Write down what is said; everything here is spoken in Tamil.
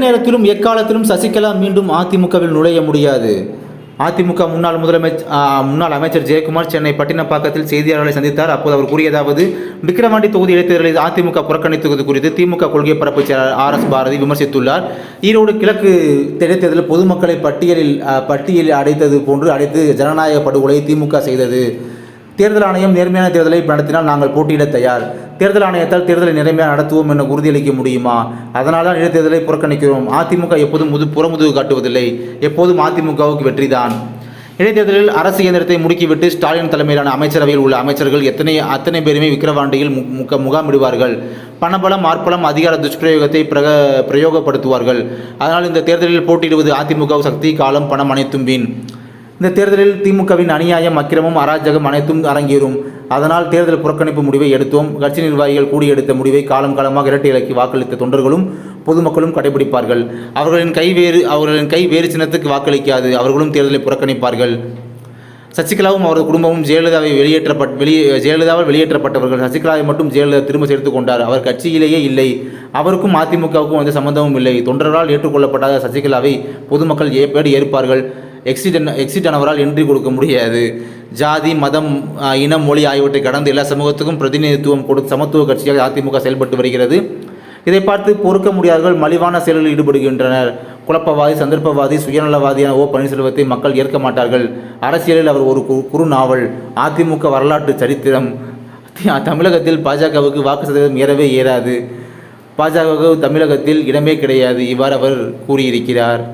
நேரத்திலும் எக்காலத்திலும் சசிகலா மீண்டும் அதிமுகவில் நுழைய முடியாது. அதிமுக முன்னாள் அமைச்சர் ஜெயக்குமார் சென்னை பட்டினப்பாக்கத்தில் செய்தியாளர்களை சந்தித்தார். அப்போது அவர் கூறியதாவது, விக்கிரவாண்டி தொகுதி இடைத்தேர்தலில் அதிமுக புறக்கணித்தது குறித்து திமுக கொள்கை பரப்பு செயலாளர் RS பாரதி விமர்சித்துள்ளார். ஈரோடு கிழக்கு இடைத்தேர்தலில் பொதுமக்களை பட்டியலில் அடைத்தது போன்று அடைத்து ஜனநாயக படுகொலை திமுக செய்தது. தேர்தல் ஆணையம் நேர்மையான தேர்தலை நடத்தினால் நாங்கள் போட்டியிட தயார். தேர்தல் ஆணையத்தால் தேர்தலை நேர்மையாக நடத்துவோம் என உறுதியளிக்க முடியுமா? அதனால் தான் இடைத்தேர்தலை புறக்கணிக்கிறோம். அதிமுக எப்போதும் புறமுதுகு காட்டுவதில்லை. எப்போதும் அதிமுகவுக்கு வெற்றிதான். இடைத்தேர்தலில் அரசு இயந்திரத்தை முடுக்கிவிட்டு ஸ்டாலின் தலைமையிலான அமைச்சரவையில் உள்ள அமைச்சர்கள் அத்தனை பேருமே விக்கிரவாண்டியில் முகாமிடுவார்கள். பணபலம், ஆர்ப்பலம், அதிகார துஷ்பிரயோகத்தை பிரயோகப்படுத்துவார்கள். அதனால் இந்த தேர்தலில் போட்டியிடுவது அதிமுக சக்தி, காலம், பணம் அனைத்தும் வீண். இந்த தேர்தலில் திமுகவின் அநியாயம், அக்கிரமம், அராஜகம் அனைத்தும் அரங்கேறும். அதனால் தேர்தல் புறக்கணிப்பு முடிவை எடுத்தோம். கட்சி நிர்வாகிகள் கூடி எடுத்த முடிவை காலமாக இரட்டை இலக்கி வாக்களித்த தொண்டர்களும் பொதுமக்களும் கடைபிடிப்பார்கள். அவர்களின் கை வேறு சின்னத்துக்கு வாக்களிக்காது. அவர்களும் தேர்தலை புறக்கணிப்பார்கள். சசிகலாவும் அவரது குடும்பமும் ஜெயலலிதாவால் வெளியேற்றப்பட்டவர்கள். சசிகலாவை மட்டும் ஜெயலலிதா திரும்ப சேர்த்து கொண்டார். அவர் கட்சியிலேயே இல்லை. அவருக்கும் அதிமுகவுக்கும் எந்த சம்பந்தமும் இல்லை. தொண்டர்களால் ஏற்றுக்கொள்ளப்படாத சசிகலாவை பொதுமக்கள் ஏற்பார்கள். எக்ஸிட் ஆனவரால் என்ட்ரி கொடுக்க முடியாது. ஜாதி, மதம், இனம், மொழி ஆகியவற்றை கடந்து எல்லா சமூகத்துக்கும் பிரதிநிதித்துவம் கொடுத்து சமத்துவ கட்சியாக அதிமுக செயல்பட்டு வருகிறது. இதை பார்த்து பொறுக்க முடியாதவர்கள் மலிவான செயலில் ஈடுபடுகின்றனர். குழப்பவாதி, சந்தர்ப்பவாதி, சுயநலவாதியான பன்னீர்செல்வத்தை மக்கள் ஏற்க மாட்டார்கள். அரசியலில் அவர் ஒரு குறு நாவல். அதிமுக வரலாற்று சரித்திரம். தமிழகத்தில் பாஜகவுக்கு வாக்கு சதவீதம் ஏறாது. பாஜகவுக்கு தமிழகத்தில் இடமே கிடையாது. இவ்வாறு அவர் கூறியிருக்கிறார்.